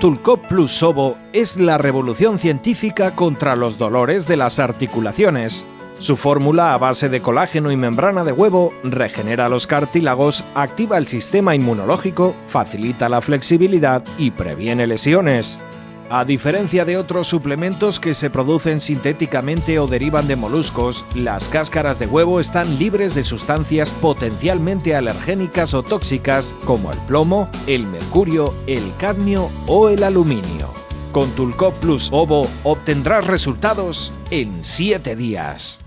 Tulcop Plus Ovo es la revolución científica contra los dolores de las articulaciones. Su fórmula a base de colágeno y membrana de huevo regenera los cartílagos, activa el sistema inmunológico, facilita la flexibilidad y previene lesiones. A diferencia de otros suplementos que se producen sintéticamente o derivan de moluscos, las cáscaras de huevo están libres de sustancias potencialmente alergénicas o tóxicas como el plomo, el mercurio, el cadmio o el aluminio. Con Tulcop Plus Ovo obtendrás resultados en 7 días.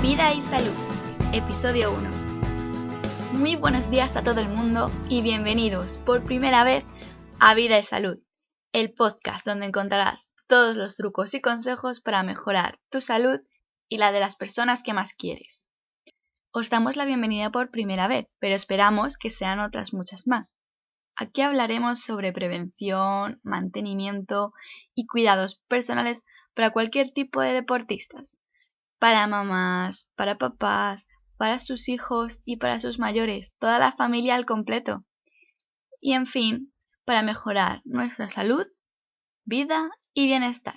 Vida y Salud, episodio 1. Muy buenos días a todo el mundo y bienvenidos por primera vez a Vida y Salud, el podcast donde encontrarás todos los trucos y consejos para mejorar tu salud y la de las personas que más quieres. Os damos la bienvenida por primera vez, pero esperamos que sean otras muchas más. Aquí hablaremos sobre prevención, mantenimiento y cuidados personales para cualquier tipo de deportistas. Para mamás, para papás, para sus hijos y para sus mayores, toda la familia al completo. Y en fin, para mejorar nuestra salud, vida y bienestar.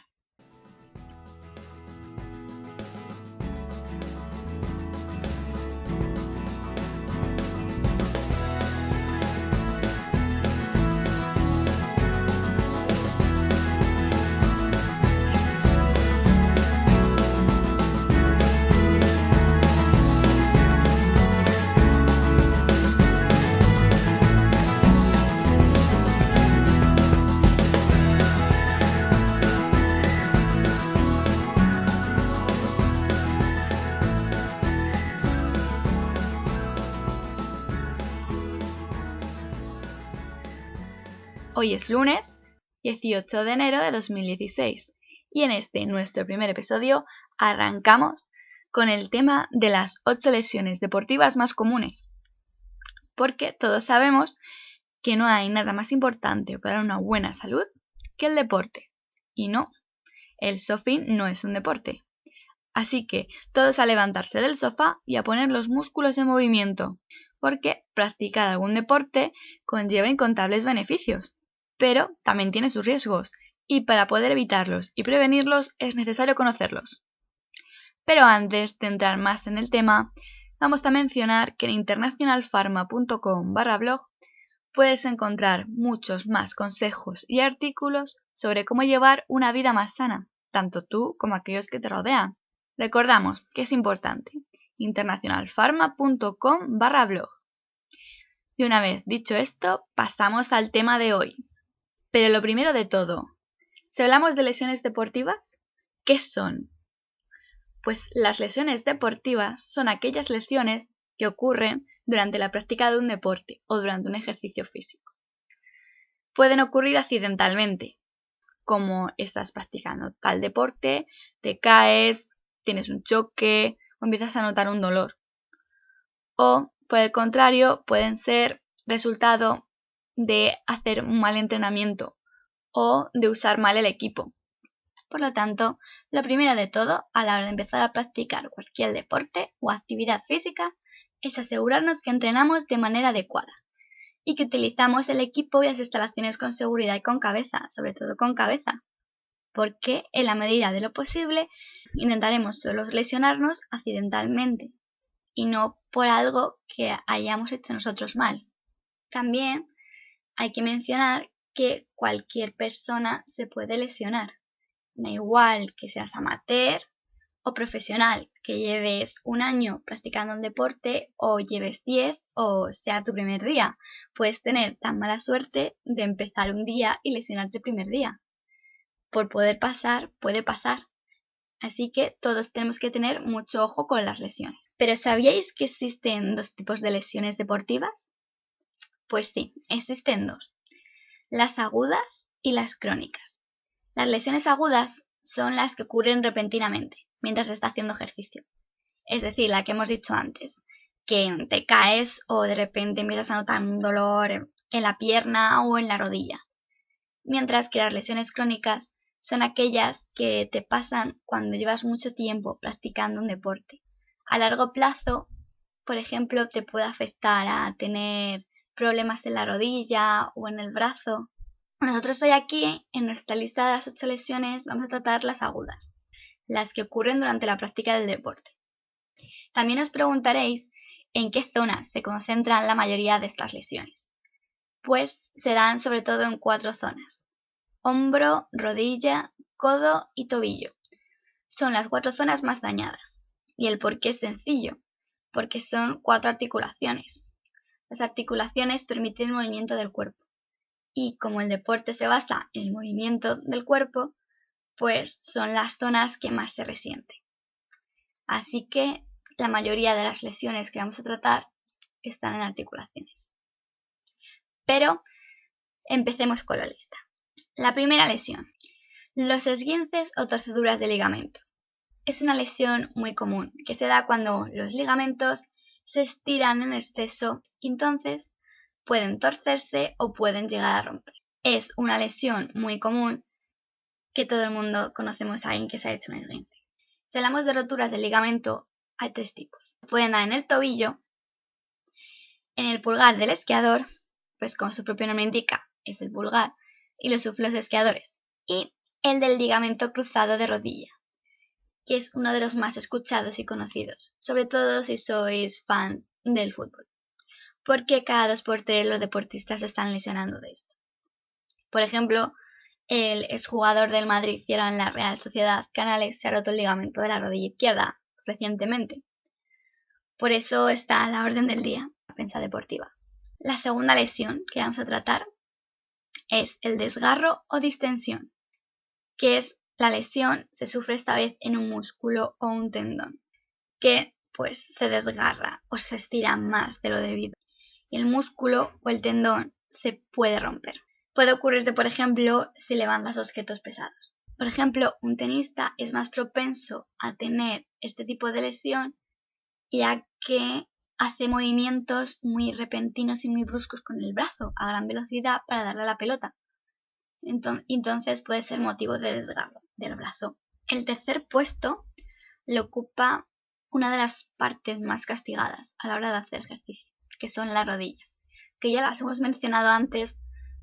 Hoy es lunes 18 de enero de 2016 y en este nuestro primer episodio arrancamos con el tema de las 8 lesiones deportivas más comunes. Porque todos sabemos que no hay nada más importante para una buena salud que el deporte. Y no, el surfing no es un deporte. Así que todos a levantarse del sofá y a poner los músculos en movimiento, porque practicar algún deporte conlleva incontables beneficios. Pero también tiene sus riesgos, y para poder evitarlos y prevenirlos es necesario conocerlos. Pero antes de entrar más en el tema, vamos a mencionar que en internationalpharma.com/blog puedes encontrar muchos más consejos y artículos sobre cómo llevar una vida más sana, tanto tú como aquellos que te rodean. Recordamos que es importante, internationalpharma.com/blog. Y una vez dicho esto, pasamos al tema de hoy. Pero lo primero de todo, si hablamos de lesiones deportivas, ¿qué son? Pues las lesiones deportivas son aquellas lesiones que ocurren durante la práctica de un deporte o durante un ejercicio físico. Pueden ocurrir accidentalmente, como estás practicando tal deporte, te caes, tienes un choque o empiezas a notar un dolor. O, por el contrario, pueden ser resultado de hacer un mal entrenamiento o de usar mal el equipo. Por lo tanto, lo primero de todo, a la hora de empezar a practicar cualquier deporte o actividad física, es asegurarnos que entrenamos de manera adecuada y que utilizamos el equipo y las instalaciones con seguridad y con cabeza, sobre todo con cabeza, porque en la medida de lo posible intentaremos solo lesionarnos accidentalmente y no por algo que hayamos hecho nosotros mal. También hay que mencionar que cualquier persona se puede lesionar. Da igual que seas amateur o profesional, que lleves un año practicando un deporte o lleves 10 o sea tu primer día. Puedes tener tan mala suerte de empezar un día y lesionarte el primer día. Por poder pasar, puede pasar. Así que todos tenemos que tener mucho ojo con las lesiones. ¿Pero sabíais que existen dos tipos de lesiones deportivas? Pues sí, existen dos. Las agudas y las crónicas. Las lesiones agudas son las que ocurren repentinamente mientras se está haciendo ejercicio. Es decir, la que hemos dicho antes, que te caes o de repente empiezas a notar un dolor en la pierna o en la rodilla. Mientras que las lesiones crónicas son aquellas que te pasan cuando llevas mucho tiempo practicando un deporte. A largo plazo, por ejemplo, te puede afectar a tener problemas en la rodilla o en el brazo. Nosotros hoy aquí, en nuestra lista de las 8 lesiones, vamos a tratar las agudas, las que ocurren durante la práctica del deporte. También os preguntaréis en qué zonas se concentran la mayoría de estas lesiones. Pues se dan sobre todo en 4 zonas: hombro, rodilla, codo y tobillo. Son las 4 zonas más dañadas. Y el porqué es sencillo, porque son 4 articulaciones. Las articulaciones permiten el movimiento del cuerpo. Y como el deporte se basa en el movimiento del cuerpo, pues son las zonas que más se resienten. Así que la mayoría de las lesiones que vamos a tratar están en articulaciones. Pero empecemos con la lista. La primera lesión: los esguinces o torceduras de ligamento. Es una lesión muy común que se da cuando los ligamentos se estiran en exceso y entonces pueden torcerse o pueden llegar a romper. Es una lesión muy común que todo el mundo conocemos a alguien que se ha hecho un esguince. Si hablamos de roturas del ligamento, hay 3 tipos. Pueden dar en el tobillo, en el pulgar del esquiador, pues como su propio nombre indica, es el pulgar, y los esquiadores, y el del ligamento cruzado de rodilla, que es uno de los más escuchados y conocidos, sobre todo si sois fans del fútbol, porque cada 2 por 3 los deportistas se están lesionando de esto. Por ejemplo, el exjugador del Madrid y ahora en la Real Sociedad, Canales, se ha roto el ligamento de la rodilla izquierda recientemente. Por eso está a la orden del día la prensa deportiva. La segunda lesión que vamos a tratar es el desgarro o distensión, que es la lesión se sufre esta vez en un músculo o un tendón, que pues se desgarra o se estira más de lo debido. Y el músculo o el tendón se puede romper. Puede ocurrirte, por ejemplo, si levantas objetos pesados. Por ejemplo, un tenista es más propenso a tener este tipo de lesión, ya que hace movimientos muy repentinos y muy bruscos con el brazo a gran velocidad para darle a la pelota. Entonces puede ser motivo de desgarro del brazo. El tercer puesto lo ocupa una de las partes más castigadas a la hora de hacer ejercicio, que son las rodillas, que ya las hemos mencionado antes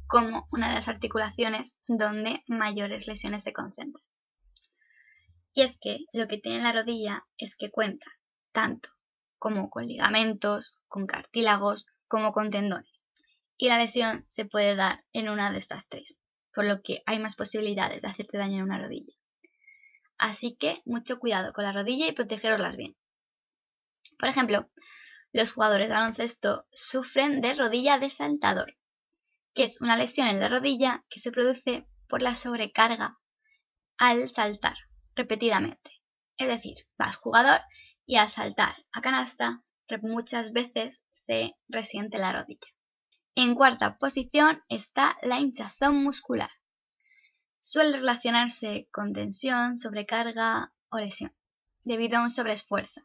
como una de las articulaciones donde mayores lesiones se concentran. Y es que lo que tiene la rodilla es que cuenta tanto como con ligamentos, con cartílagos, como con tendones. Y la lesión se puede dar en una de estas 3, por lo que hay más posibilidades de hacerte daño en una rodilla. Así que mucho cuidado con la rodilla y protegeroslas bien. Por ejemplo, los jugadores de baloncesto sufren de rodilla de saltador, que es una lesión en la rodilla que se produce por la sobrecarga al saltar repetidamente. Es decir, va el jugador y al saltar a canasta muchas veces se resiente la rodilla. En cuarta posición está la hinchazón muscular. Suele relacionarse con tensión, sobrecarga o lesión, debido a un sobreesfuerzo.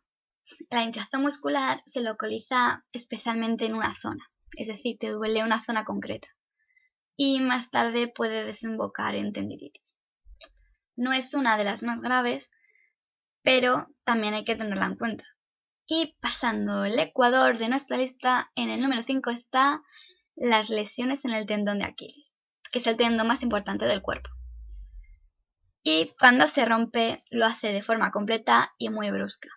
La hinchazón muscular se localiza especialmente en una zona, es decir, te duele una zona concreta, y más tarde puede desembocar en tendinitis. No es una de las más graves, pero también hay que tenerla en cuenta. Y pasando el ecuador de nuestra lista, en el número 5 está las lesiones en el tendón de Aquiles, que es el tendón más importante del cuerpo. Y cuando se rompe lo hace de forma completa y muy brusca.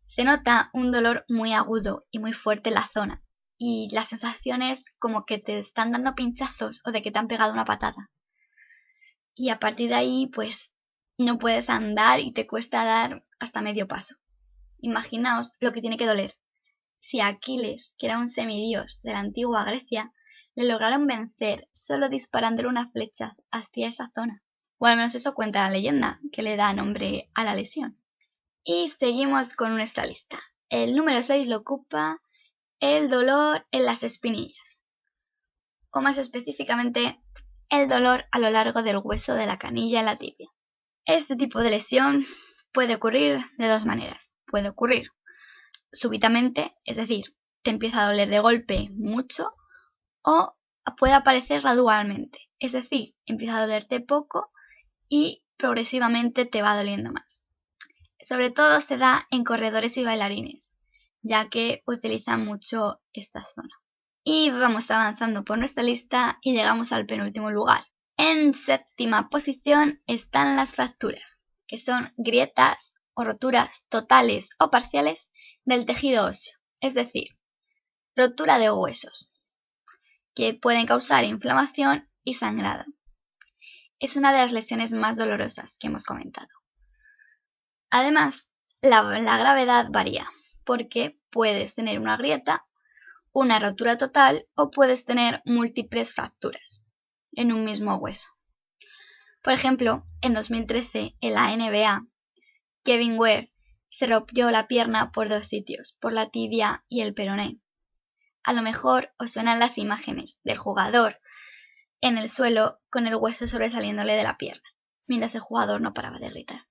Se nota un dolor muy agudo y muy fuerte en la zona, y la sensación es como que te están dando pinchazos o de que te han pegado una patada. Y a partir de ahí, pues no puedes andar y te cuesta dar hasta medio paso. Imaginaos lo que tiene que doler. Si a Aquiles, que era un semidios de la antigua Grecia, le lograron vencer solo disparándole una flecha hacia esa zona. O al menos eso cuenta la leyenda, que le da nombre a la lesión. Y seguimos con nuestra lista. El número 6 lo ocupa el dolor en las espinillas. O más específicamente, el dolor a lo largo del hueso de la canilla en la tibia. Este tipo de lesión puede ocurrir de dos maneras. Puede ocurrir súbitamente, es decir, te empieza a doler de golpe mucho, o puede aparecer gradualmente, es decir, empieza a dolerte poco y progresivamente te va doliendo más. Sobre todo se da en corredores y bailarines, ya que utilizan mucho esta zona. Y vamos avanzando por nuestra lista y llegamos al penúltimo lugar. En séptima posición están las fracturas, que son grietas o roturas totales o parciales del tejido óseo, es decir, rotura de huesos, que pueden causar inflamación y sangrado. Es una de las lesiones más dolorosas que hemos comentado. Además, la gravedad varía, porque puedes tener una grieta, una rotura total o puedes tener múltiples fracturas en un mismo hueso. Por ejemplo, en 2013 en la NBA, Kevin Ware se rompió la pierna por dos sitios, por la tibia y el peroné. A lo mejor os suenan las imágenes del jugador en el suelo con el hueso sobresaliéndole de la pierna, mientras el jugador no paraba de gritar.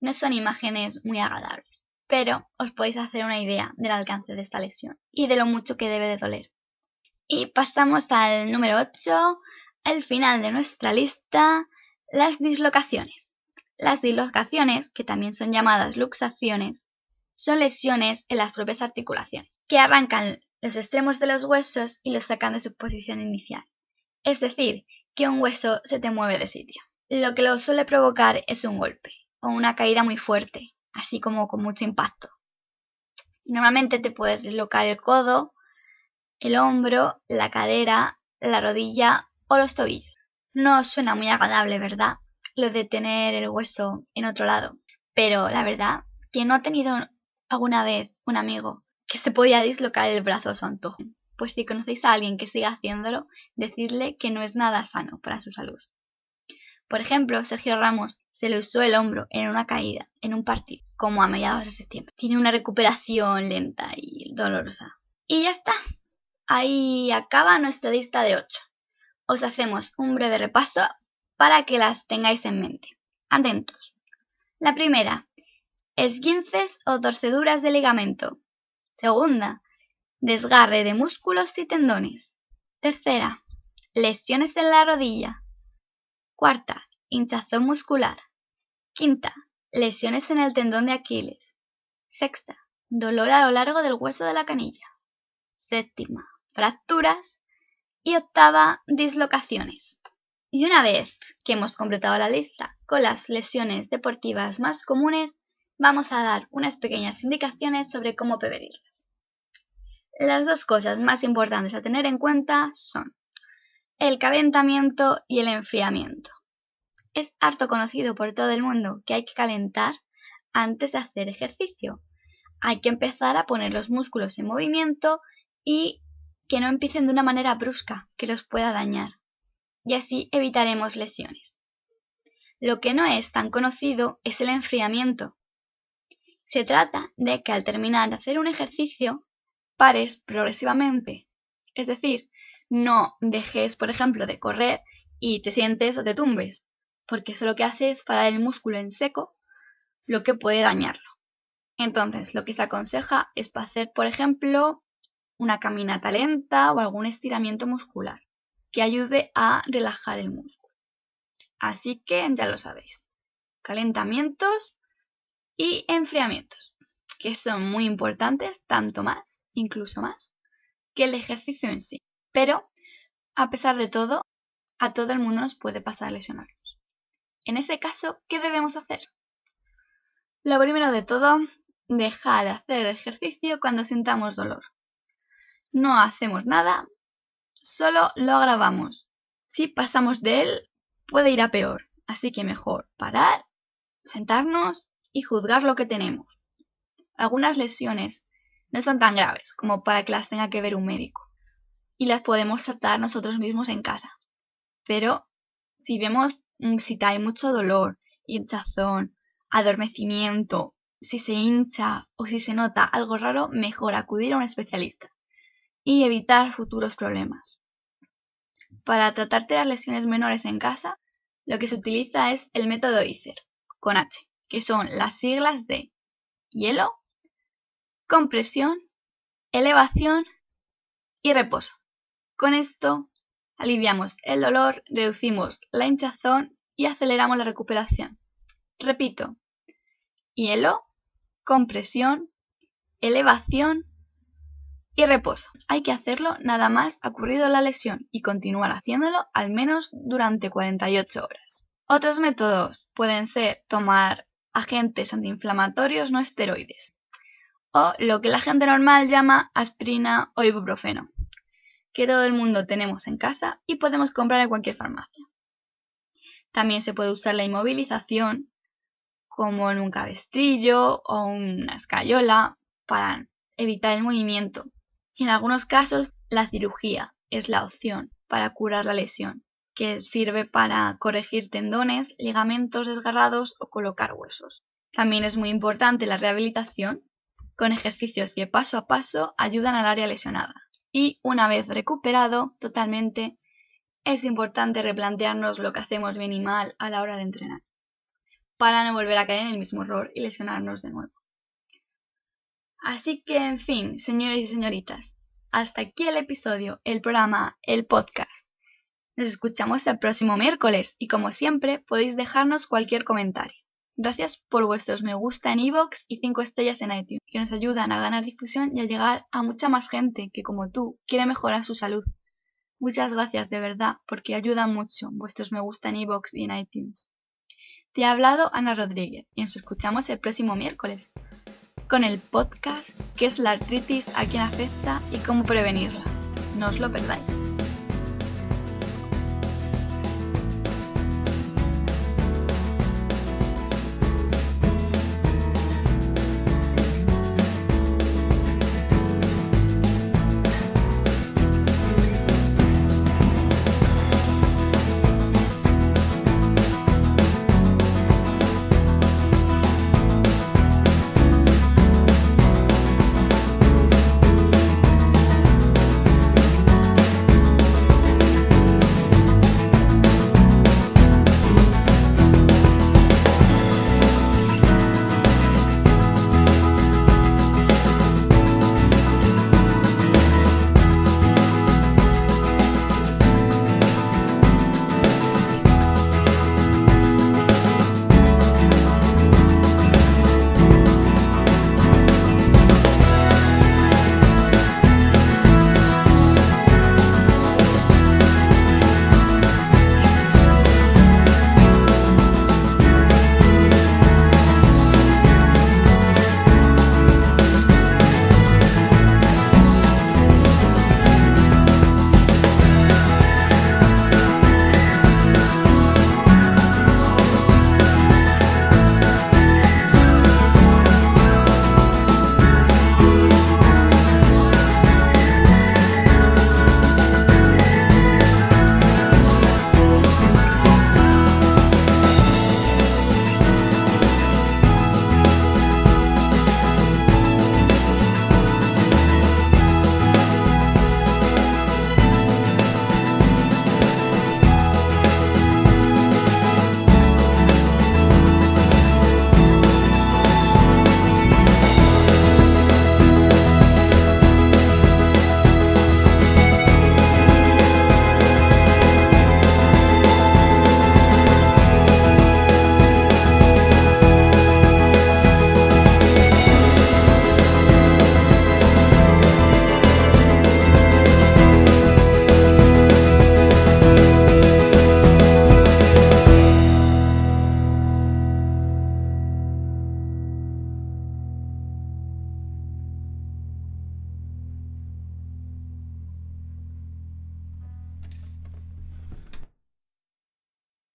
No son imágenes muy agradables, pero os podéis hacer una idea del alcance de esta lesión y de lo mucho que debe de doler. Y pasamos al número 8, al final de nuestra lista, las dislocaciones. Las dislocaciones, que también son llamadas luxaciones, son lesiones en las propias articulaciones, que arrancan los extremos de los huesos y los sacan de su posición inicial. Es decir, que un hueso se te mueve de sitio. Lo que lo suele provocar es un golpe o una caída muy fuerte, así como con mucho impacto. Normalmente te puedes dislocar el codo, el hombro, la cadera, la rodilla o los tobillos. No suena muy agradable, ¿verdad? Lo de tener el hueso en otro lado. Pero la verdad, ¿quién no ha tenido alguna vez un amigo que se podía dislocar el brazo a su antojo? Pues si conocéis a alguien que siga haciéndolo, decidle que no es nada sano para su salud. Por ejemplo, Sergio Ramos se le usó el hombro en una caída, en un partido, como a mediados de septiembre. Tiene una recuperación lenta y dolorosa. Y ya está. Ahí acaba nuestra lista de 8. Os hacemos un breve repaso para que las tengáis en mente. Atentos. La primera, esguinces o torceduras de ligamento. Segunda, desgarre de músculos y tendones. Tercera, lesiones en la rodilla. Cuarta, hinchazón muscular. Quinta, lesiones en el tendón de Aquiles. Sexta, dolor a lo largo del hueso de la canilla. Séptima, fracturas. Y octava, dislocaciones. Y una vez que hemos completado la lista con las lesiones deportivas más comunes, vamos a dar unas pequeñas indicaciones sobre cómo prevenirlas. Las dos cosas más importantes a tener en cuenta son el calentamiento y el enfriamiento. Es harto conocido por todo el mundo que hay que calentar antes de hacer ejercicio. Hay que empezar a poner los músculos en movimiento y que no empiecen de una manera brusca que los pueda dañar. Y así evitaremos lesiones. Lo que no es tan conocido es el enfriamiento. Se trata de que al terminar de hacer un ejercicio, pares progresivamente. Es decir, no dejes, por ejemplo, de correr y te sientes o te tumbes, porque eso lo que hace es parar el músculo en seco, lo que puede dañarlo. Entonces, lo que se aconseja es hacer, por ejemplo, una caminata lenta o algún estiramiento muscular que ayude a relajar el músculo. Así que ya lo sabéis, calentamientos y enfriamientos, que son muy importantes, tanto más, incluso más, que el ejercicio en sí. Pero, a pesar de todo, a todo el mundo nos puede pasar lesionarnos. En ese caso, ¿qué debemos hacer? Lo primero de todo, dejar de hacer ejercicio cuando sintamos dolor. no hacemos nada, solo lo agravamos. Si pasamos de él, puede ir a peor, así que mejor parar, sentarnos y juzgar lo que tenemos. Algunas lesiones no son tan graves como para que las tenga que ver un médico y las podemos tratar nosotros mismos en casa. Pero si vemos si hay mucho dolor, hinchazón, adormecimiento, si se hincha o si se nota algo raro, mejor acudir a un especialista y evitar futuros problemas. Para tratarte las lesiones menores en casa, lo que se utiliza es el método ICER, con H, que son las siglas de hielo, compresión, elevación y reposo. Con esto aliviamos el dolor, reducimos la hinchazón y aceleramos la recuperación. Repito, hielo, compresión, elevación y reposo. Hay que hacerlo nada más ocurrido la lesión y continuar haciéndolo al menos durante 48 horas. Otros métodos pueden ser tomar agentes antiinflamatorios no esteroides o lo que la gente normal llama aspirina o ibuprofeno, que todo el mundo tenemos en casa y podemos comprar en cualquier farmacia. También se puede usar la inmovilización, como en un cabestrillo o una escayola, para evitar el movimiento. Y en algunos casos, la cirugía es la opción para curar la lesión, que sirve para corregir tendones, ligamentos desgarrados o colocar huesos. También es muy importante la rehabilitación, con ejercicios que paso a paso ayudan al área lesionada. Y una vez recuperado totalmente, es importante replantearnos lo que hacemos bien y mal a la hora de entrenar, para no volver a caer en el mismo error y lesionarnos de nuevo. Así que, en fin, señores y señoritas, hasta aquí el episodio, el programa, el podcast. Nos escuchamos el próximo miércoles y, como siempre, podéis dejarnos cualquier comentario. Gracias por vuestros me gusta en iVoox y 5 estrellas en iTunes, que nos ayudan a ganar difusión y a llegar a mucha más gente que, como tú, quiere mejorar su salud. Muchas gracias de verdad, porque ayudan mucho vuestros me gusta en iVoox y en iTunes. Te ha hablado Ana Rodríguez y nos escuchamos el próximo miércoles con el podcast ¿Qué es la artritis? ¿A quién afecta? Y cómo prevenirla? No os lo perdáis.